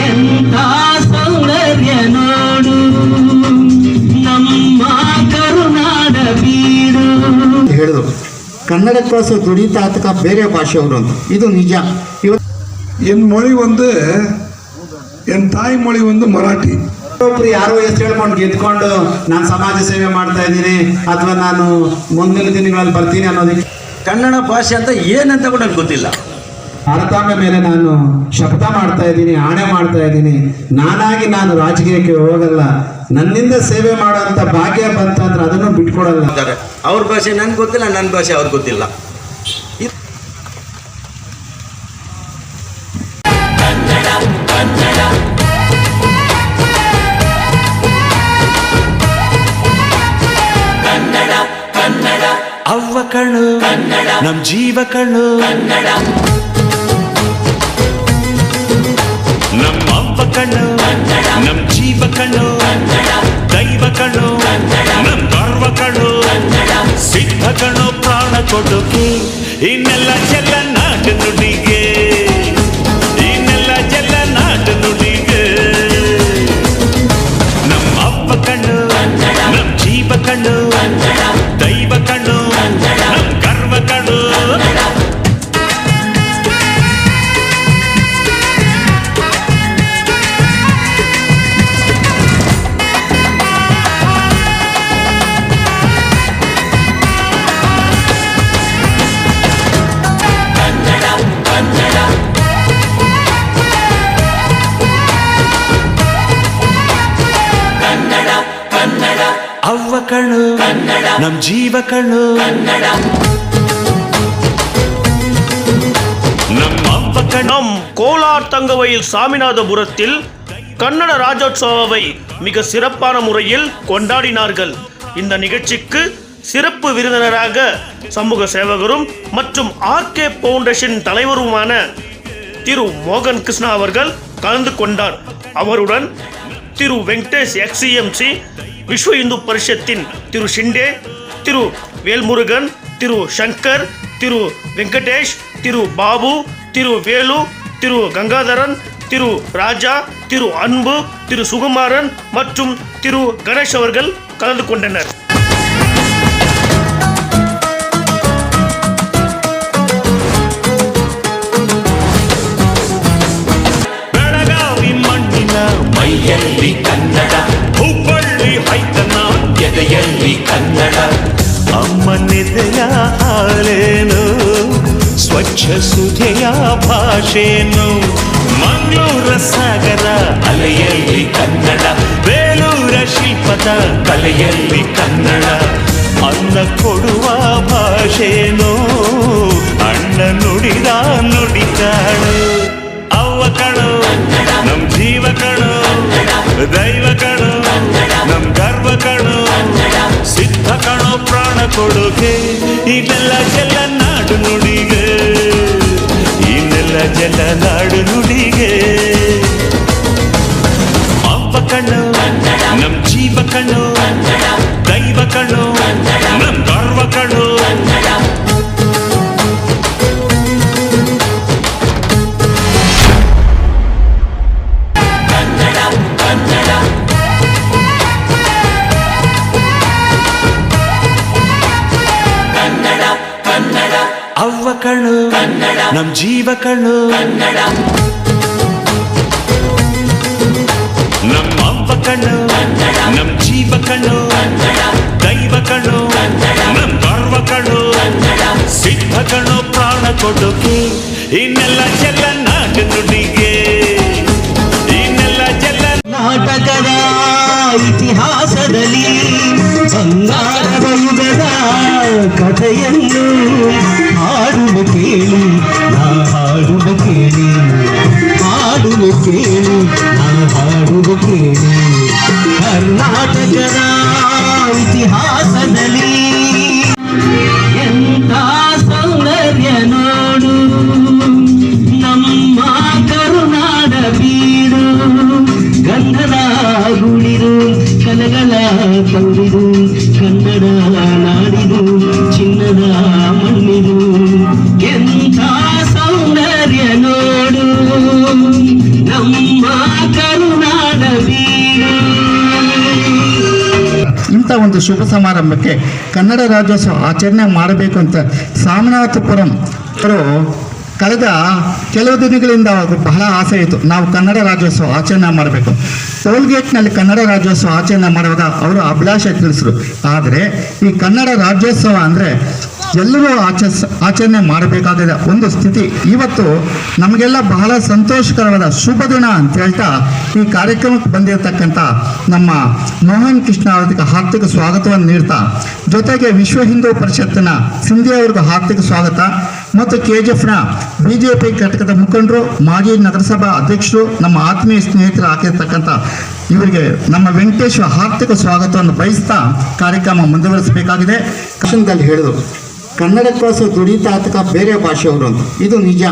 ಎಂಥ ಸೌಂದರ್ಯ ನೋಡು ನಮ್ಮ ಕರುನಾಡ ಬೀಡು. ಹೇಳಿದ್ರು ಕನ್ನಡಕ್ಕೋಸ್ಕರ ದುಡಿತಾತಕ ಬೇರೆ ಭಾಷೆಯವರು ಅಂತ. ಇದು ನಿಜ. என் மொழி வந்து என் தாய்மொழி வந்து மராಠಿ. ಒಬ್ರು ಯಾರೋ ಎಷ್ಟು ಹೇಳ್ಕೊಂಡು ಗೆದ್ಕೊಂಡು ನಾನು ಸಮಾಜ ಸೇವೆ ಮಾಡ್ತಾ ಇದ್ದೀನಿ ಅಥವಾ ನಾನು ಮುಂದಿನ ದಿನಗಳಲ್ಲಿ ಬರ್ತೀನಿ ಅನ್ನೋದಕ್ಕೆ ಕನ್ನಡ ಭಾಷೆ ಅಂತ ಏನಂತ ಕೂಡ ನನಗೆ ಗೊತ್ತಿಲ್ಲ. ಭಾರತಾಂಬೆ ಮೇಲೆ ನಾನು ಶಪಥ ಮಾಡ್ತಾ ಇದ್ದೀನಿ, ಆಣೆ ಮಾಡ್ತಾ ಇದ್ದೀನಿ, ನಾನಾಗಿ ನಾನು ರಾಜಕೀಯಕ್ಕೆ ಹೋಗಲ್ಲ, ನನ್ನಿಂದ ಸೇವೆ ಮಾಡೋಂಥ ಭಾಗ್ಯ ಬಂತಂದ್ರೆ ಅದನ್ನು ಬಿಟ್ಕೊಡಲ್ಲ. ಅವ್ರ ಭಾಷೆ ನನ್ಗೆ ಗೊತ್ತಿಲ್ಲ, ನನ್ನ ಭಾಷೆ ಅವ್ರಿಗೆ ಗೊತ್ತಿಲ್ಲ. ಅವ್ವ ಕಣ್ಣು ನಮ್ ಜೀವ ಕಣ್ಣು, ನಮ್ಮ ಅವ್ವ ಕಣ್ಣು ನಮ್ ಜೀವ ಕಣ್ಣು, ದೈವ ಕಣ್ಣು ನಮ್ ಗರ್ವ ಕಣ್ಣು, ಸಿದ್ಧ ಕಣ್ಣು ಪ್ರಾಣ ಕೊಡೋಕೆ ಇನ್ನೆಲ್ಲ ಚೆಲ್ಲ ನಾಡು ನುಡಿಗೆ, ಇನ್ನೆಲ್ಲ ಚೆಲ್ಲ ನಾಡು ನುಡಿಗೆ. ನಮ್ಮ ಅವ್ವ ಕಣ್ಣು ನಮ್ ಜೀವ ಕಣ್ಣು, ದೈವ ಕಣ್ಣು ನಮ್ ಗರ್ವ ಕಣ್ಣು. ಅವ್ವ ಕಣ್ಣು ನಮ್ ಜೀವ ಕಣ್ಣು, நம் நம் கோலார் தங்கவயல் சாமிநாதபுரத்தில் கன்னட ராஜோத்சவாவை மிக சிறப்பான முறையில் கொண்டாடினார்கள். இந்த நிகழ்ச்சிக்கு சிறப்பு விருந்தினராக சமூக சேவகரும் மற்றும் ஆர்கே ஃபவுண்டேஷன் தலைவருமான திரு மோகன் கிருஷ்ணா அவர்கள் கலந்து கொண்டார். அவருடன் திரு வெங்கடேஷ் எக்ஸிஎம்சி, விஸ்வ இந்து பரிஷத்தின் திரு ஷிண்டே, திரு வேல்முருகன், திரு சங்கர், திரு வெங்கடேஷ், திரு பாபு, திரு வேலு, திரு கங்காதரன், திரு ராஜா, திரு அன்பு, திரு சுகுமாரன் மற்றும் திரு கணேஷ் அவர்கள் கலந்து கொண்டனர். ಬೆಳಗಾವಿ ಮಣ್ಣಿನ ಮೈಯಲ್ಲಿ ಕನ್ನಡ, ಹುಬ್ಬಳ್ಳಿ ಹೈತನ ಎದೆಯಲ್ಲಿ ಕನ್ನಡ, ಅಮ್ಮನೆದೆಯ ಹಾಲೇನು ಸ್ವಚ್ಛ ಸುಧೆಯ ಭಾಷೆನು, ಮಂಗಳೂರ ಸಾಗರ ಅಲೆಯಲ್ಲಿ ಕನ್ನಡ, ಬೇಲೂರ ಶಿಲ್ಪದ ಕಲೆಯಲ್ಲಿ ಕನ್ನಡ, ಅನ್ನ ಕೊಡುವ ಭಾಷೆನು ಅಣ್ಣ ನುಡಿದ ನುಡಿತಾಳು. ಅವ್ವ ಕಣು ನಮ್ ಜೀವ ಕಣು, ದೈವ ಕಣು ನಮ್ ಗರ್ವ ಕಣು, ಸಿದ್ಧ ಕಣು ಪ್ರಾಣ ಕೊಡುಗೆ ಇದೆಲ್ಲ ಜಲ ನಾಡು ನುಡಿಗೆ, ಇನ್ನೆಲ್ಲ ಜಲ ನಾಡು ನುಡಿಗೆ. ಅವ್ವ ಕಣ್ಣು ನಮ್ ಜೀವ ಕಣ್ಣು, ದೈವ ಕಣ್ಣು ನಮ್ ಗರ್ವ ಕಣ್ಣು. ಅವ್ವ ಕಣ್ಣು ನಮ್ ಜೀವ ಕಣ್ಣು, ನಮ್ಮ ಅವ್ವ ಕಣ್ಣು ನಮ್ ಜೀವ ಕಣ್ಣು, ದೈವ ಕಣ್ಣು ನಮ್ ಗರ್ವ ಕಣ್ಣು, ಸಿದ್ಧ ಕಣ್ಣು ಪ್ರಾಣ ಕೊಡೋಕೆ ಇನ್ನೆಲ್ಲ ಚೆಲ್ಲ ನಾಡು ನುಡಿಗೆ, ಇನ್ನೆಲ್ಲ ಚೆಲ್ಲ. ನಾಟಕದ ಇತಿಹಾಸದಲ್ಲಿ ಬಂಗಾರದ ಯುಗದ ಕಥೆಯನ್ನು ಹಾಡುವ ಕೇಳಿ ನಾ ಹಾಡುವ ಕೇಳಿ, ಹಾಡುವ ಕೇಳಿ ನಾ ಹಾಡುವ ಕೇಳಿ. ಕರ್ನಾಟಕದ ಇತಿಹಾಸದಲ್ಲಿ ಎಂಥ ಸೌಂದರ್ಯ ನೋಡು ನಮ್ಮ ಕರುನಾಡ ಬೀಡು. ಗಂಧದ ಗುಳಿದು ಕಲೆಗಳ ತಂದಿದು ಕನ್ನಡ ನಾಡಿದು ಚಿನ್ನದ ಅಂಥ ಒಂದು ಶುಭ ಸಮಾರಂಭಕ್ಕೆ ಕನ್ನಡ ರಾಜ್ಯೋತ್ಸವ ಆಚರಣೆ ಮಾಡಬೇಕು ಅಂತ ಸ್ವಾಮಿನಾಥಪುರಂ ಅವರು ಕಳೆದ ಕೆಲವು ದಿನಗಳಿಂದ ಬಹಳ ಆಸೆ ಇತ್ತು, ನಾವು ಕನ್ನಡ ರಾಜ್ಯೋತ್ಸವ ಆಚರಣೆ ಮಾಡಬೇಕು. ಟೋಲ್ಗೇಟ್ನಲ್ಲಿ ಕನ್ನಡ ರಾಜ್ಯೋತ್ಸವ ಆಚರಣೆ ಮಾಡುವಾಗ ಅವರು ಅಭಿಲಾಷೆ ತಿಳಿಸಿದ್ರು. ಆದರೆ ಈ ಕನ್ನಡ ರಾಜ್ಯೋತ್ಸವ ಅಂದರೆ ಎಲ್ಲರೂ ಆಚರಣೆ ಮಾಡಬೇಕಾದ ಒಂದು ಸ್ಥಿತಿ. ಇವತ್ತು ನಮಗೆಲ್ಲ ಬಹಳ ಸಂತೋಷಕರವಾದ ಶುಭ ದಿನ ಅಂತ ಹೇಳ್ತಾ ಈ ಕಾರ್ಯಕ್ರಮಕ್ಕೆ ಬಂದಿರತಕ್ಕಂಥ ನಮ್ಮ ಮೋಹನ್ ಕೃಷ್ಣ ಅವರಿಗೆ ಹಾರ್ದಿಕ ಸ್ವಾಗತವನ್ನು ನೀಡ್ತಾ, ಜೊತೆಗೆ ವಿಶ್ವ ಹಿಂದೂ ಪರಿಷತ್ತಿನ ಸಿಂಧಿ ಅವರಿಗೂ ಹಾರ್ದಿಕ ಸ್ವಾಗತ ಮತ್ತು KGFನ BJP ಘಟಕದ ಮುಖಂಡರು, ಮಾಜಿ ನಗರಸಭಾ ಅಧ್ಯಕ್ಷರು, ನಮ್ಮ ಆತ್ಮೀಯ ಸ್ನೇಹಿತರು ಆಗಿರ್ತಕ್ಕಂಥ ಇವರಿಗೆ ನಮ್ಮ ವೆಂಕಟೇಶ್ ಹಾರ್ದಿಕ ಸ್ವಾಗತವನ್ನು ಬಯಸ್ತಾ ಕಾರ್ಯಕ್ರಮ ಮುಂದುವರಿಸಬೇಕಾಗಿದೆ. ಕನ್ನಡದಲ್ಲಿ ಹೇಳಿದರು, ಕನ್ನಡಕ್ಕೋಸ್ಕರ ದುಡಿತಾತಕ ಬೇರೆ ಭಾಷೆಯವರು ಅಂತ. ಇದು ನಿಜ.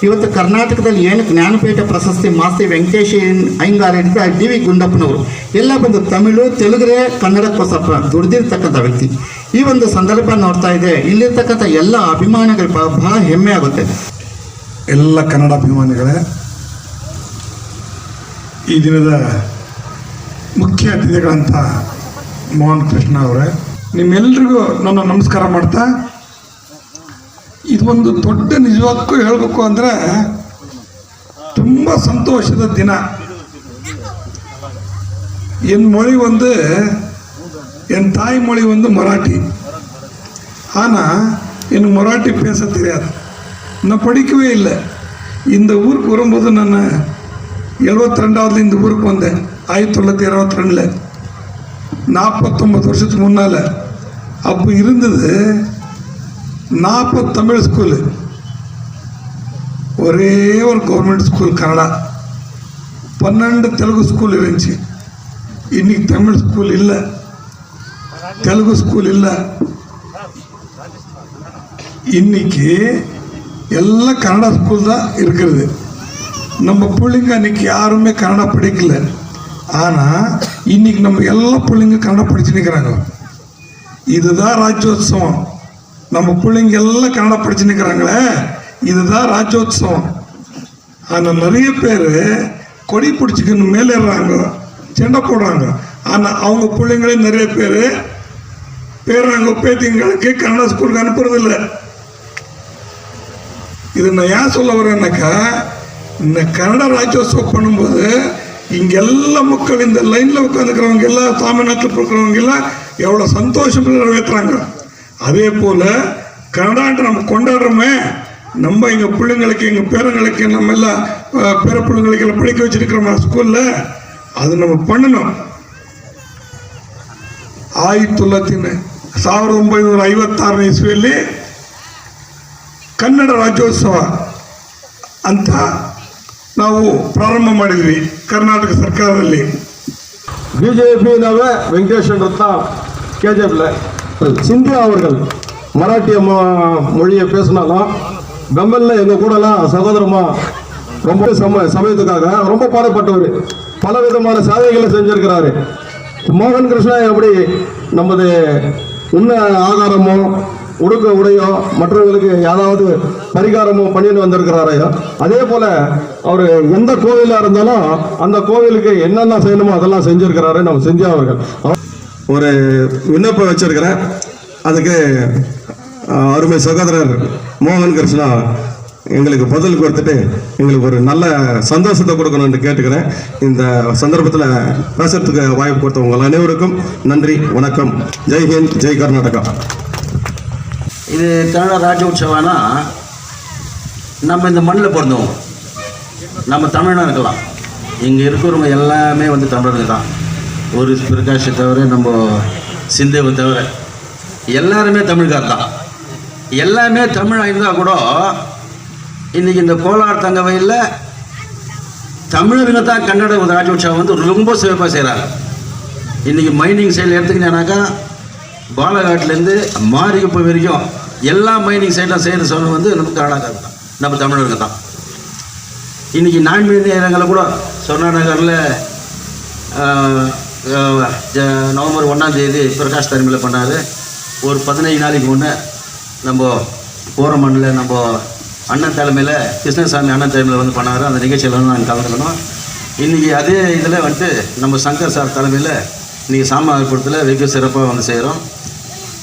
ಇವತ್ತು ಕರ್ನಾಟಕದಲ್ಲಿ ಏನು ಜ್ಞಾನಪೀಠ ಪ್ರಶಸ್ತಿ ಮಾಸ್ತಿ ವೆಂಕಟೇಶ್ ಅಯ್ಯಂಗಾರ್ ಹಿಡಿದ DV ಗುಂಡಪ್ಪನವರು ಎಲ್ಲ ಬಂದು ತಮಿಳು ತೆಲುಗುರೇ ಕನ್ನಡಕ್ಕೋಸ್ಕರ ದುಡಿದಿರ್ತಕ್ಕಂಥ ವ್ಯಕ್ತಿ. ಈ ಒಂದು ಸಂದರ್ಭ ನೋಡ್ತಾ ಇದೆ, ಇಲ್ಲಿರ್ತಕ್ಕಂಥ ಎಲ್ಲ ಅಭಿಮಾನಿಗಳು ಬಹಳ ಹೆಮ್ಮೆ ಆಗುತ್ತೆ. ಎಲ್ಲ ಕನ್ನಡ ಅಭಿಮಾನಿಗಳೇ, ಈ ದಿನದ ಮುಖ್ಯ ಅತಿಥಿಗಳಂತ ಮೋಹನ್ ಕೃಷ್ಣ ಅವರೇ, ನಿಮ್ಮೆಲ್ರಿಗೂ ನನ್ನ ನಮಸ್ಕಾರ ಮಾಡ್ತಾ, ಇದೊಂದು ದೊಡ್ಡ ನಿಜವಾಗ್ಗೂ ಹೇಳಬೇಕು ಅಂದರೆ ತುಂಬ ಸಂತೋಷದ ದಿನ. என் மொழி வந்து என் தாய்மொழி வந்து மராட்டி. ஆனால் எனக்கு மராட்டி பேச தெரியாது, நான் படிக்கவே இல்லை. இந்த ஊருக்கு வரும்போது நான் 72வது இந்த ஊருக்கு வந்தேன் 1922. 49 வருஷத்துக்கு முன்னால். அப்போ இருந்தது 40 தமிழ் ஸ்கூலு, ஒரே ஒரு government school Kannada, 12 Telugu school இருந்துச்சு. இன்னைக்கு தமிழ் ஸ்கூல் இல்லை, தெலுங்கு ஸ்கூல் இல்லை. இன்னைக்கு எல்லாம் கன்னடா ஸ்கூல் தான் இருக்கிறது. நம்ம பிள்ளைங்க அன்றைக்கி யாருமே கன்னடா படிக்கல, ஆனால் இன்னைக்கு நம்ம எல்லா பிள்ளைங்க கன்னடா படிச்சு நிற்கிறாங்க. இதுதான் ராஜ்யோத்சவம். நம்ம பிள்ளைங்க எல்லாம் கன்னடா படிச்சு நிற்கிறாங்களே, இதுதான் ராஜ்யோத்சவம். ஆனால் நிறைய பேர் கொடி பிடிச்சிக்கணும் மேலேறாங்க, சண்டை போடுறாங்க. ஆனால் அவங்க பிள்ளைங்களே நிறைய பேர் பேராங்க பேத்திங்களுக்கு கன்னடா ஸ்கூலுக்கு அனுப்புறதில்லை. இது நான் ஏன் சொல்ல வரேன்னாக்கா, இந்த கன்னட ராஜ்யோத்சவம் பண்ணும்போது இங்கே எல்லா மக்கள் இந்த லைனில் உட்காந்துக்கிறவங்க எல்லாம் சாமிநாட்டில் இருக்கிறவங்க எல்லாம் எவ்வளோ சந்தோஷம் நிறைவேற்றுறாங்க. அதே போல் கன்னடான்ட்டு நம்ம கொண்டாடுறோமே, நம்ம எங்கள் பிள்ளைங்களுக்கு எங்கள் பேரங்களுக்கு நம்ம எல்லாம் பேர பிள்ளைங்களுக்கு எல்லாம் படிக்க வச்சுருக்கிறோம் ஸ்கூலில், அது நம்ம பண்ணணும். 1956 ಇಸ್ವಿಯಲ್ಲಿ ಕನ್ನಡ ರಾಜ್ಯೋತ್ಸವ ಅಂತ ನಾವು ಪ್ರಾರಂಭ ಮಾಡಿದ್ವಿ ಕರ್ನಾಟಕ ಸರ್ಕಾರದಲ್ಲಿ. பிஜேபியினாவே வெங்கடேஷன் ரத்னா KGFல சிந்தியா அவர்கள் மராட்டிய மொழியை பேசினாலும் பெம்பலில் எங்கள் கூடலாம் சகோதரமாக ரொம்ப சமயத்துக்காக ரொம்ப பாடுபட்டவர், பல விதமான சாதனைகளை செஞ்சிருக்கிறாரு. மோகன் கிருஷ்ணா எப்படி நமது உண்ண ஆகாரமோ உடுக்க உடையோ மற்றவர்களுக்கு ஏதாவது பரிகாரமோ பண்ணிட்டு வந்திருக்கிறாரையோ, அதே போல் அவர் எந்த கோவிலாக இருந்தாலும் அந்த கோவிலுக்கு என்னென்ன செய்யணுமோ அதெல்லாம் செஞ்சுருக்கிறாரு நம்ம சிந்தியா அவர்கள். ஒரு விண்ணப்பம் வச்சிருக்கிறேன், அதுக்கு அருமை சகோதரர் மோகன் கிருஷ்ணா எங்களுக்கு பதில் கொடுத்துட்டு எங்களுக்கு ஒரு நல்ல சந்தோஷத்தை கொடுக்கணும்னு கேட்டுக்கிறேன். இந்த சந்தர்ப்பத்தில் பேசுறதுக்கு வாய்ப்பு கொடுத்தவங்க அனைவருக்கும் நன்றி, வணக்கம். ஜெய் ஹிந்த், ஜெய் கர்நாடகா. இது கன்னட ராஜ்யோத்சவம்னா நம்ம இந்த மண்ணில் பிறந்தவங்க, நம்ம தமிழனாக இருக்கலாம். இங்கே இருக்கிறவங்க எல்லாமே வந்து தமிழர்கள் தான். ஒரு பிரகாஷை தவிர, நம்ம சிந்தேவை தவிர எல்லாருமே தமிழ்கார் தான். எல்லாமே தமிழாக இருந்தால் கூட இன்றைக்கி இந்த கோலார் தங்கவயலில் தமிழருங்க தான் கன்னட ராஜ்யோத்சவம் வந்து ரொம்ப சிறப்பாக செய்கிறாங்க. இன்றைக்கி மைனிங் சைடில் எடுத்துக்கிட்டேனாக்கா பாலகாட்டிலேருந்து மாரிகுப்பை வரைக்கும் எல்லா மைனிங் சைட்லாம் செய்கிற சொல்ல வந்து நம்ம கர்நாடகா தான், நம்ம தமிழர்கள் தான். இன்றைக்கி நான்மீன் நேரங்களில் கூட சொர்ணநகரில் நவம்பர் 1ஆம் தேதி பிரகாஷ் தலைமையில் பண்ணார். ஒரு 15 நாளைக்கு முன்னே நம்ம போகிற மண்ணில் நம்ம அண்ணன் தலைமையில் கிருஷ்ணசாமி அண்ணன் தலைமையில் வந்து பண்ணார். அந்த நிகழ்ச்சியில் வந்து நாங்கள் கலந்துக்கணும். இன்றைக்கி அதே இதில் வந்துட்டு நம்ம சங்கர் சார் தலைமையில் இன்றைக்கி சாமநாதபுரத்தில் வெகு சிறப்பாக வந்து செய்கிறோம்.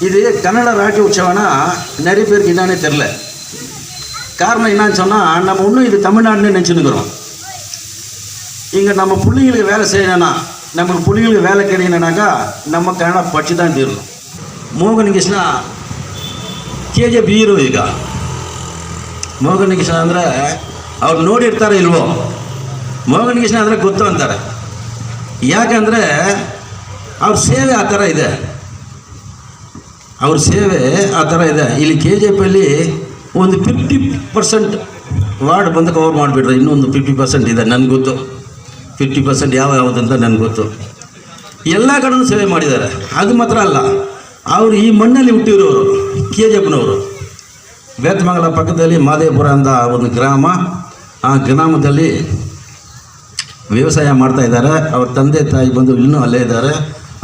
இது கன்னட ராஜ்ய உற்சவம்னா நிறைய பேருக்கு என்னன்னே தெரில. காரணம் என்னன்னு சொன்னால், நம்ம இன்னும் இது தமிழ்நாடுன்னு நினச்சிருக்கிறோம். இங்கே நம்ம பிள்ளைங்களுக்கு வேலை செய்யணும்னா, நமக்கு பிள்ளைங்களுக்கு வேலை கிடைக்கணுன்னாக்கா நம்ம ಕನ್ನಡ படிச்சு தான் தீரணும். Mohan Krishna KGF hero. ಈಗ ಮೋಹನ್ ಕೃಷ್ಣ ಅಂದರೆ ಅವ್ರು ನೋಡಿರ್ತಾರೆ ಇಲ್ವೋ, ಮೋಹನ್ ಕೃಷ್ಣ ಅಂದರೆ ಗೊತ್ತು ಅಂತಾರೆ. ಯಾಕಂದರೆ ಅವ್ರ ಸೇವೆ ಆ ಥರ ಇದೆ, ಅವ್ರ ಸೇವೆ ಆ ಥರ ಇದೆ. ಇಲ್ಲಿ KGF ಅಲ್ಲಿ ಒಂದು 50% ವಾರ್ಡ್ ಬಂದು ಕವರ್ ಮಾಡಿಬಿಟ್ರೆ, ಇನ್ನೊಂದು 50% ಇದೆ ನನಗೆ ಗೊತ್ತು. 50% ಯಾವುದಂತ ನನಗೆ ಗೊತ್ತು. ಎಲ್ಲ ಕಡೆಯೂ ಸೇವೆ ಮಾಡಿದ್ದಾರೆ. ಅದು ಮಾತ್ರ ಅಲ್ಲ, ಅವರು ಈ ಮಣ್ಣಲ್ಲಿ ಹುಟ್ಟಿರೋರು KGFನವರು. ಬೇತಮಂಗಲ ಪಕ್ಕದಲ್ಲಿ ಮಾದೇಪುರ ಅಂತ ಒಂದು ಗ್ರಾಮ, ಆ ಗ್ರಾಮದಲ್ಲಿ ವ್ಯವಸಾಯ ಮಾಡ್ತಾಯಿದ್ದಾರೆ. ಅವ್ರ ತಂದೆ ತಾಯಿ ಬಂದು ಇನ್ನೂ ಅಲ್ಲೇ ಇದ್ದಾರೆ.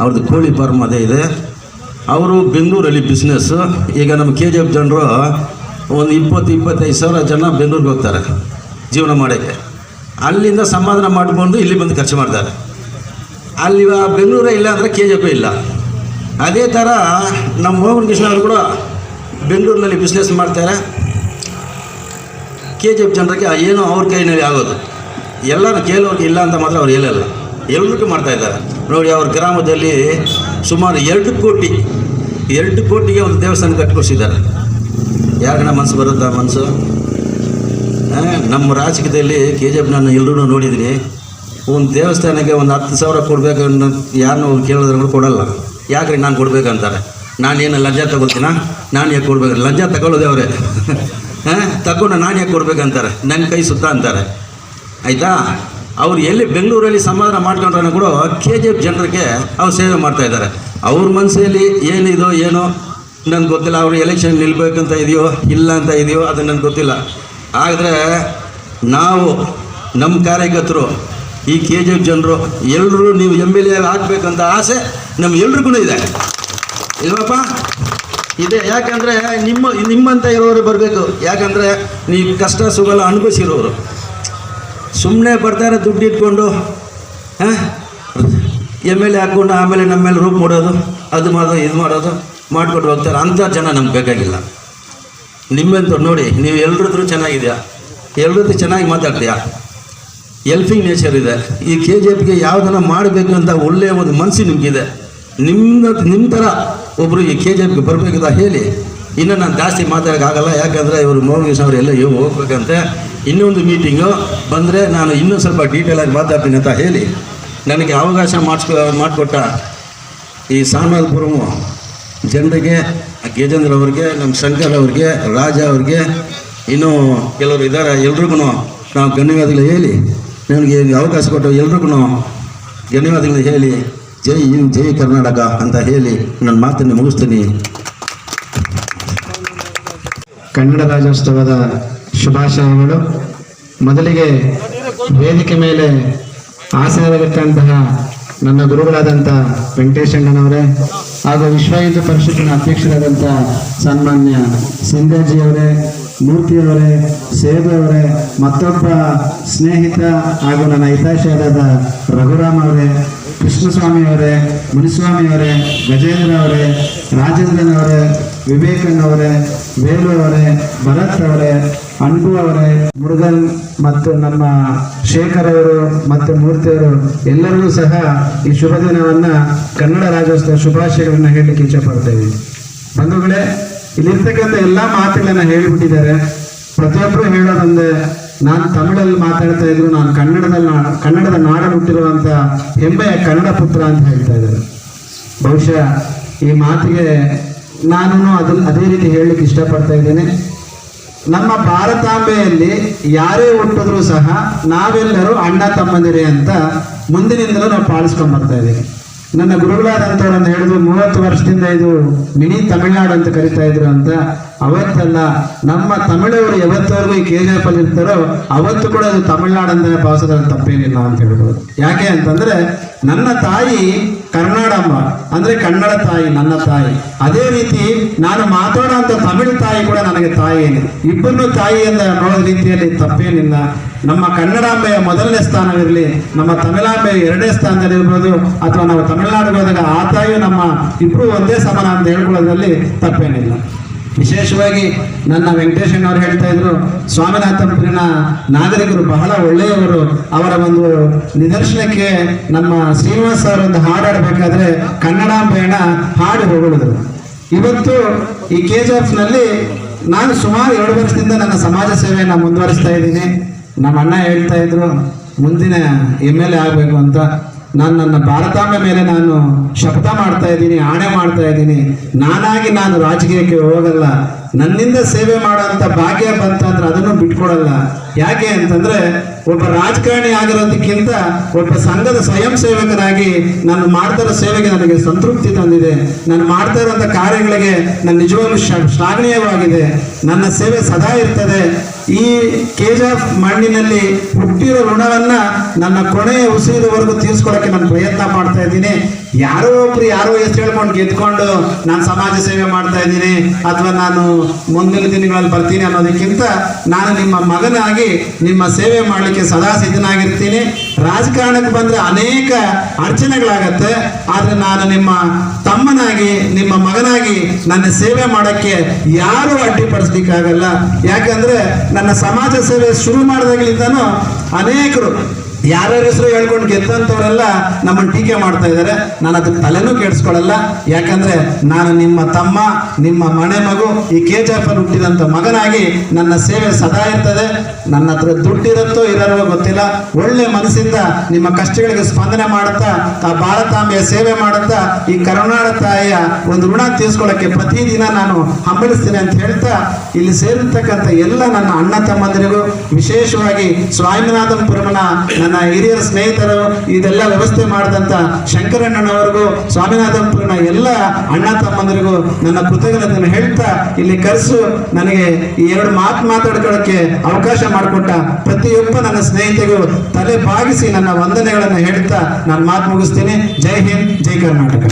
ಅವ್ರದ್ದು ಕೋಳಿ ಫಾರ್ಮ್ ಅದೇ ಇದೆ. ಅವರು ಬೆಂಗಳೂರಲ್ಲಿ ಬಿಸ್ನೆಸ್ಸು. ಈಗ ನಮ್ಮ KGF ಜನರು ಒಂದು 20-25 ಸಾವಿರ ಜನ ಬೆಂಗಳೂರಿಗೆ ಹೋಗ್ತಾರೆ ಜೀವನ ಮಾಡೋಕ್ಕೆ. ಅಲ್ಲಿಂದ ಸಮಾಧಾನ ಮಾಡಿಕೊಂಡು ಇಲ್ಲಿ ಬಂದು ಖರ್ಚು ಮಾಡ್ತಾರೆ. ಅಲ್ಲಿ ಬೆಂಗಳೂರೇ ಇಲ್ಲ ಅಂದರೆ KGF ಇಲ್ಲ. ಅದೇ ಥರ ನಮ್ಮ ಮೋಹನ್ ಕೃಷ್ಣ ಅವರು ಕೂಡ ಬೆಂಗಳೂರಿನಲ್ಲಿ ಬಿಸ್ನೆಸ್ ಮಾಡ್ತಾರೆ. KGF ಜನರಿಗೆ ಏನೋ ಅವ್ರ ಕೈನಲ್ಲಿ ಆಗೋದು. ಎಲ್ಲರೂ ಕೇಳೋರಿಗೆ ಇಲ್ಲ ಅಂತ ಮಾತ್ರ ಅವ್ರು ಹೇಳಲ್ಲ, ಎಲ್ರಿಗೂ ಮಾಡ್ತಾಯಿದ್ದಾರೆ. ನೋಡಿ, ಅವ್ರ ಗ್ರಾಮದಲ್ಲಿ ಸುಮಾರು 2 ಕೋಟಿಗೆ ಒಂದು ದೇವಸ್ಥಾನ ಕಟ್ಟಿಕೊಡಿಸಿದ್ದಾರೆ. ಯಾಕಣ್ಣ ಮನಸ್ಸು ಬರುತ್ತಾ ಮನಸ್ಸು? ನಮ್ಮ ರಾಜಕೀಯದಲ್ಲಿ KGF ನಾನು ಎಲ್ಲರೂ ನೋಡಿದ್ದೀನಿ. ಒಂದು ದೇವಸ್ಥಾನಕ್ಕೆ ಒಂದು 10,000 ಕೊಡಬೇಕು, ಯಾರನ್ನೂ ಕೇಳಿದ್ರೆ ಕೊಡಲ್ಲ. ಯಾಕ್ರಿ ನಾನು ಕೊಡ್ಬೇಕಂತಾರೆ. ನಾನೇನು ಲಂಚ ತಗೊಳ್ತೀನ? ನಾನು ಯಾಕೆ ಕೊಡ್ಬೇಕು? ಲಂಚ ತಗೊಳ್ಳೋದೆ ಅವರೇ. ತಗೊಂಡು ನಾನು ಯಾಕೆ ಕೊಡ್ಬೇಕಂತಾರೆ, ನನ್ನ ಕೈ ಸುತ್ತ ಅಂತಾರೆ. ಆಯಿತಾ? ಅವ್ರು ಎಲ್ಲಿ ಬೆಂಗಳೂರಲ್ಲಿ ಸಮಾಧಾನ ಮಾಡ್ಕೊಂಡ್ರೆ ಕೂಡ KGF ಜನರಿಗೆ ಅವ್ರು ಸೇವೆ ಮಾಡ್ತಾಯಿದ್ದಾರೆ. ಅವ್ರ ಮನಸ್ಸಲ್ಲಿ ಏನಿದೋ ಏನೋ ನನಗೆ ಗೊತ್ತಿಲ್ಲ. ಅವರು ಎಲೆಕ್ಷನ್ ನಿಲ್ಬೇಕಂತ ಇದೆಯೋ ಇಲ್ಲ ಅಂತ ಇದೆಯೋ ಅದು ನನಗೆ ಗೊತ್ತಿಲ್ಲ. ಆದರೆ ನಾವು ನಮ್ಮ ಕಾರ್ಯಕರ್ತರು, ಈ KGF ಜನರು ಎಲ್ಲರೂ ನೀವು MLA ಆಗಬೇಕಂತ ಆಸೆ ನಮ್ಮ ಎಲ್ರಿಗೂ ಇದೆ, ಇಲ್ವಪ್ಪ? ಇದೆ. ಯಾಕಂದರೆ ನಿಮ್ಮಂತ ಇರೋರು ಬರಬೇಕು. ಯಾಕಂದರೆ ನೀವು ಕಷ್ಟ ಸುಖಲ್ಲ ಅನುಭವಿಸಿರೋರು. ಸುಮ್ಮನೆ ಬರ್ತಾರೆ ದುಡ್ಡು ಇಟ್ಕೊಂಡು MLA ಹಾಕ್ಕೊಂಡು ಆಮೇಲೆ ನಮ್ಮ ಮೇಲೆ ರೂಪ್ ಮಾಡೋದು, ಅದು ಮಾಡೋದು ಇದು ಮಾಡೋದು ಮಾಡಿಕೊಂಡು ಹೋಗ್ತಾರೆ. ಅಂಥ ಜನ ನಮ್ಗೆ ಬೇಕಾಗಿಲ್ಲ. ನಿಮ್ಮಂಥವ್ರು ನೋಡಿ, ನೀವು ಎಲ್ರದ್ದು ಚೆನ್ನಾಗಿದೆಯಾ, ಎಲ್ರದ್ದು ಚೆನ್ನಾಗಿ ಮಾತಾಡ್ತೀಯಾ, ಎಲ್ಫಿಂಗ್ ನೇಚರ್ ಇದೆ. ಈ KGFಗೆ ಯಾವುದನ್ನ ಮಾಡಬೇಕು ಅಂತ ಒಳ್ಳೆಯ ಒಂದು ಮನಸ್ಸು ನಿಮಗಿದೆ. ನಿಮ್ಮ ಥರ ಒಬ್ಬರು ಈ KGFಗೆ ಬರಬೇಕಂತ ಹೇಳಿ. ಇನ್ನು ನಾನು ಜಾಸ್ತಿ ಮಾತಾಡೋಕ್ಕಾಗಲ್ಲ. ಯಾಕಂದರೆ ಇವರು ಮೋಹನ್ ಕೃಷ್ಣ ಅವರು ಎಲ್ಲ ಹೋಗ್ಬೇಕಂತೆ. ಇನ್ನೊಂದು ಮೀಟಿಂಗು ಬಂದರೆ ನಾನು ಇನ್ನೂ ಸ್ವಲ್ಪ ಡೀಟೇಲಾಗಿ ಮಾತಾಡ್ತೀನಿ ಅಂತ ಹೇಳಿ ನನಗೆ ಅವಕಾಶ ಮಾಡಿಕೊಟ್ಟ ಈ ಸಾಮನಾಥಪುರಂ ಜನರಿಗೆ, ಗಜೇಂದ್ರ ಅವ್ರಿಗೆ, ನಮ್ಮ ಶಂಕರ್ ಅವ್ರಿಗೆ, ರಾಜ ಅವ್ರಿಗೆ, ಇನ್ನೂ ಕೆಲವರು ಇದ್ದಾರೆ, ಎಲ್ರಿಗೂ ನಾವು ಧನ್ಯವಾದಗಳು ಹೇಳಿ, ನನಗೆ ಅವಕಾಶ ಕೊಟ್ಟು ಎಲ್ರಿಗೂ ಧನ್ಯವಾದಗಳು ಹೇಳಿ, ಜೈ ಹಿಂದ್ ಜೈ ಕರ್ನಾಟಕ ಅಂತ ಹೇಳಿ ನನ್ನ ಮಾತನ್ನು ಮುಗಿಸ್ತೀನಿ. ಕನ್ನಡ ರಾಜ್ಯೋತ್ಸವದ ಶುಭಾಶಯಗಳು. ಮೊದಲಿಗೆ ವೇದಿಕೆ ಮೇಲೆ ಆಸನದಲ್ಲಿಟ್ಟಂತಹ ನನ್ನ ಗುರುಗಳಾದಂಥ ವೆಂಕಟೇಶಣ್ಣನವರೇ ಹಾಗೂ ವಿಶ್ವ ಹಿಂದೂ ಪರಿಷತ್ತಿನ ಅಧ್ಯಕ್ಷರಾದಂಥ ಸನ್ಮಾನ್ಯ ಸಿಂಧೇಜಿಯವರೇ, ಮೂರ್ತಿಯವರೇ, ಸೇಬು ಅವರೇ, ಮತ್ತೊಬ್ಬ ಸ್ನೇಹಿತ ಹಾಗೂ ನನ್ನ ಹಿತೈಷಿಯಾದ ರಘುರಾಮ್ ಅವರೇ, ಕೃಷ್ಣಸ್ವಾಮಿ ಅವರೇ, ಮುನಿಸ್ವಾಮಿ ಅವರೇ, ಗಜೇಂದ್ರ ಅವರೇ, ರಾಜೇಂದ್ರನ್ ಅವರೇ, ವಿವೇಕಣ್ಣವರೇ, ವೇಲು ಅವರೇ, ಭರತ್ ಅವರೇ, ಅನ್ಬು ಅವರೇ, ಮುರುಗನ್ ಮತ್ತು ನಮ್ಮ ಶೇಖರ್ ಅವರು ಮತ್ತು ಮೂರ್ತಿಯವರು ಎಲ್ಲರಿಗೂ ಸಹ ಈ ಶುಭ ದಿನವನ್ನು ಕನ್ನಡ ರಾಜ್ಯೋತ್ಸವ ಶುಭಾಶಯಗಳನ್ನು ಹೇಳಲಿಕ್ಕೆ ಇಚ್ಛಪಡ್ತೇವೆ. ಬಂಧುಗಳೇ, ಇಲ್ಲಿರ್ತಕ್ಕಂಥ ಎಲ್ಲ ಮಾತುಗಳನ್ನ ಹೇಳಿಬಿಟ್ಟಿದ್ದಾರೆ. ಪ್ರತಿಯೊಬ್ಬರು ಹೇಳೋದೊಂದೇ, ನಾನು ತಮಿಳಲ್ಲಿ ಮಾತಾಡ್ತಾ ಇದ್ರು, ನಾನು ಕನ್ನಡದ ನಾಡಲ್ಲಿ ಹುಟ್ಟಿರುವಂಥ ಹೆಮ್ಮೆಯ ಕನ್ನಡ ಪುತ್ರ ಅಂತ ಹೇಳ್ತಾ ಇದ್ದಾರೆ. ಬಹುಶಃ ಈ ಮಾತಿಗೆ ನಾನು ಅದೇ ರೀತಿ ಹೇಳಲಿಕ್ಕೆ ಇಷ್ಟಪಡ್ತಾ ಇದ್ದೇನೆ. ನಮ್ಮ ಭಾರತಾಂಬೆಯಲ್ಲಿ ಯಾರೇ ಹುಟ್ಟಿದ್ರು ಸಹ ನಾವೆಲ್ಲರೂ ಅಣ್ಣ ತಮ್ಮಂದಿರೇ ಅಂತ ಮುಂದಿನಿಂದಲೂ ನಾವು ಪಾಲಿಸ್ಕೊಂಡು ಬರ್ತಾ ಇದ್ದೀವಿ. ನನ್ನ ಗುರುಗಳಾದಂಥವ್ರನ್ನ ಹೇಳಿದ್ರು, 30 ವರ್ಷದಿಂದ ಇದು ಮಿನಿ ತಮಿಳ್ನಾಡು ಅಂತ ಕರಿತಾ ಇದ್ರು ಅಂತ. ಅವತ್ತಲ್ಲ, ನಮ್ಮ ತಮಿಳವರು ಯಾವತ್ತವರೆಗೂ ಈ KGF ಅಲ್ಲಿ ಇರ್ತಾರೋ ಅವತ್ತು ಕೂಡ ಅದು ತಮಿಳ್ನಾಡು ಅಂತ ಭಾವಿಸೋದ್ರಲ್ಲಿ ತಪ್ಪೇನಿಲ್ಲ ಅಂತ ಹೇಳ್ಬೋದು. ಯಾಕೆ ಅಂತಂದ್ರೆ ನನ್ನ ತಾಯಿ ಕರ್ನಾಡಮ್ಮ ಅಂದ್ರೆ ಕನ್ನಡ ತಾಯಿ, ನನ್ನ ತಾಯಿ. ಅದೇ ರೀತಿ ನಾನು ಮಾತಾಡೋಂಥ ತಮಿಳು ತಾಯಿ ಕೂಡ ನನಗೆ ತಾಯಿಯೇನೆ. ಇಬ್ಬರನ್ನು ತಾಯಿಯಿಂದ ನೋಡೋ ರೀತಿಯಲ್ಲಿ ತಪ್ಪೇನಿಲ್ಲ. ನಮ್ಮ ಕನ್ನಡಾಂಬೆಯ ಮೊದಲನೇ ಸ್ಥಾನವಿರಲಿ, ನಮ್ಮ ತಮಿಳಾಂಬೆಯ ಎರಡನೇ ಸ್ಥಾನದಲ್ಲಿ ಇರ್ಬೋದು, ಅಥವಾ ನಾವು ತಮಿಳುನಾಡಿಗೆ ಹೋದಾಗ ಆ ತಾಯಿಯು ನಮ್ಮ ಇಬ್ಬರು ಒಂದೇ ಸಮಾನ ಅಂತ ಹೇಳ್ಕೊಳ್ಳೋದ್ರಲ್ಲಿ ತಪ್ಪೇನಿಲ್ಲ. ವಿಶೇಷವಾಗಿ ನನ್ನ ವೆಂಕಟೇಶಣ್ಣವ್ರು ಹೇಳ್ತಾ ಇದ್ರು, ಸ್ವಾಮಿನಾಥಪುರಿನ ನಾಗರಿಕರು ಬಹಳ ಒಳ್ಳೆಯವರು. ಅವರ ಒಂದು ನಿದರ್ಶನಕ್ಕೆ ನಮ್ಮ ಶ್ರೀನಿವಾಸ್ ಅವರ ಒಂದು ಹಾಡಾಡಬೇಕಾದ್ರೆ ಕನ್ನಡಾಂಬೆಯನ್ನ ಹಾಡು ಹೊಗಳಿದ್ರು. ಇವತ್ತು ಈ KGF ನಲ್ಲಿ ನಾನು ಸುಮಾರು 2 ವರ್ಷದಿಂದ ನನ್ನ ಸಮಾಜ ಸೇವೆಯನ್ನು ಮುಂದುವರಿಸ್ತಾ ಇದ್ದೀನಿ. ನಮ್ಮ ಅಣ್ಣ ಹೇಳ್ತಾ ಇದ್ರು ಮುಂದಿನ MLA ಆಗಬೇಕು ಅಂತ. ನಾನು ನನ್ನ ಭಾರತಾಂಬೆ ಮೇಲೆ ನಾನು ಶಪಥ ಮಾಡ್ತಾ ಇದ್ದೀನಿ, ಆಣೆ ಮಾಡ್ತಾ ಇದ್ದೀನಿ. ನಾನಾಗಿ ನಾನು ರಾಜಕೀಯಕ್ಕೆ ಹೋಗಲ್ಲ. ನನ್ನಿಂದ ಸೇವೆ ಮಾಡೋಂಥ ಭಾಗ್ಯ ಬಂತಂದ್ರೆ ಅದನ್ನು ಬಿಟ್ಕೊಡಲ್ಲ. ಯಾಕೆ ಅಂತಂದ್ರೆ ಒಬ್ಬ ರಾಜಕಾರಣಿ ಆಗಿರೋದಕ್ಕಿಂತ ಒಬ್ಬ ಸಂಘದ ಸ್ವಯಂ ಸೇವಕನಾಗಿ ನಾನು ಮಾಡ್ತಾ ಇರೋ ಸೇವೆಗೆ ನನಗೆ ಸಂತೃಪ್ತಿ ತಂದಿದೆ. ನಾನು ಮಾಡ್ತಾ ಇರೋಂಥ ಕಾರ್ಯಗಳಿಗೆ ನನ್ನ ನಿಜವಾಗ್ಲೂ ಶ್ಲಾಘನೀಯವಾಗಿದೆ. ನನ್ನ ಸೇವೆ ಸದಾ ಇರ್ತದೆ. ಈ KGF ಮಣ್ಣಿನಲ್ಲಿ ಹುಟ್ಟಿರೋ ಋಣವನ್ನ ನನ್ನ ಕೊನೆಯ ಉಸಿರಿನವರೆಗೂ ತೀರಿಸ್ಕೊಳ್ಳೋಕೆ ನಾನು ಪ್ರಯತ್ನ ಮಾಡ್ತಾ ಇದ್ದೀನಿ. ಯಾರೋ ಒಬ್ರು ಯಾರೋ ಹೆಸರು ಹೇಳ್ಕೊಂಡು ಗೆದ್ಕೊಂಡು ನಾನು ಸಮಾಜ ಸೇವೆ ಮಾಡ್ತಾ ಇದ್ದೀನಿ ಅಥವಾ ನಾನು ಮುಂದಿನ ದಿನಗಳಲ್ಲಿ ಬರ್ತೀನಿ ಅನ್ನೋದಕ್ಕಿಂತ ನಾನು ನಿಮ್ಮ ಮಗನಾಗಿ ನಿಮ್ಮ ಸೇವೆ ಮಾಡಲಿಕ್ಕೆ ಸದಾ ಸಿದ್ಧನಾಗಿರ್ತೀನಿ. ರಾಜಕಾರಣಕ್ಕೆ ಬಂದರೆ ಅನೇಕ ಅಡಚಣೆಗಳಾಗತ್ತೆ, ಆದರೆ ನಾನು ನಿಮ್ಮ ತಮ್ಮನಾಗಿ ನಿಮ್ಮ ಮಗನಾಗಿ ನನ್ನ ಸೇವೆ ಮಾಡೋಕ್ಕೆ ಯಾರೂ ಅಡ್ಡಿಪಡಿಸ್ಲಿಕ್ಕಾಗಲ್ಲ. ಯಾಕಂದ್ರೆ ನನ್ನ ಸಮಾಜ ಸೇವೆ ಶುರು ಮಾಡಿದಾಗಲಿಂದನೂ ಅನೇಕರು ಯಾರ್ಯಾರ ಹೆಸರು ಹೇಳ್ಕೊಂಡು ಗೆದ್ದಂಥವರೆಲ್ಲ ನಮ್ಮನ್ನು ಟೀಕೆ ಮಾಡ್ತಾ ಇದ್ದಾರೆ. ನಾನು ಅದಕ್ಕೆ ತಲೆನೂ ಕೆಡಿಸ್ಕೊಳ್ಳಲ್ಲ. ಯಾಕಂದ್ರೆ ನಾನು ನಿಮ್ಮ ತಮ್ಮ, ನಿಮ್ಮ ಮನೆ ಮಗು, ಈ KGF ಅಲ್ಲಿ ಹುಟ್ಟಿದಂಥ ಮಗನಾಗಿ ನನ್ನ ಸೇವೆ ಸದಾ ಇರ್ತದೆ. ನನ್ನ ಹತ್ರ ದುಡ್ಡಿರುತ್ತೋ ಇರೋರೋ ಗೊತ್ತಿಲ್ಲ, ಒಳ್ಳೆ ಮನಸ್ಸಿಂದ ನಿಮ್ಮ ಕಷ್ಟಗಳಿಗೆ ಸ್ಪಂದನೆ ಮಾಡುತ್ತಾ ಆ ಭಾರತಾಂಬೆಯ ಸೇವೆ ಮಾಡುತ್ತಾ ಈ ಕರುನಾಡ ತಾಯಿಯ ಒಂದು ಋಣ ತೀರಿಸ್ಕೊಳ್ಳೋಕ್ಕೆ ಪ್ರತಿದಿನ ನಾನು ಹಂಬಲಿಸ್ತೀನಿ ಅಂತ ಹೇಳ್ತಾ, ಇಲ್ಲಿ ಸೇರಿರ್ತಕ್ಕಂಥ ಎಲ್ಲ ನನ್ನ ಅಣ್ಣ ತಮ್ಮಂದಿರಿಗೂ, ವಿಶೇಷವಾಗಿ ಸ್ವಾಮಿನಾಥಪುರಮನ ನನ್ನ ಹಿರಿಯರ ಸ್ನೇಹಿತರು ಇದೆಲ್ಲ ವ್ಯವಸ್ಥೆ ಮಾಡಿದಂಥ ಶಂಕರಣ್ಣನವರಿಗೂ, ಸ್ವಾಮಿನಾಥಪುರನ ಎಲ್ಲ ಅಣ್ಣ ತಮ್ಮಂದಿರಿಗೂ ನನ್ನ ಕೃತಜ್ಞತೆಯನ್ನು ಹೇಳ್ತಾ, ಇಲ್ಲಿ ಕರೆಸು ನನಗೆ ಈ 2 ಮಾತು ಮಾತಾಡ್ಕೊಳ್ಳೋಕ್ಕೆ ಅವಕಾಶ ಮಾಡಿಕೊಟ್ಟ ಪ್ರತಿಯೊಬ್ಬ ನನ್ನ ಸ್ನೇಹಿತರಿಗೂ ತಲೆ ಬಾಗಿಸಿ ನನ್ನ ವಂದನೆಗಳನ್ನು ಹೇಳ್ತಾ ನಾನು ಮಾತು ಮುಗಿಸ್ತೀನಿ. ಜೈ ಹಿಂದ್, ಜೈ ಕರ್ನಾಟಕ.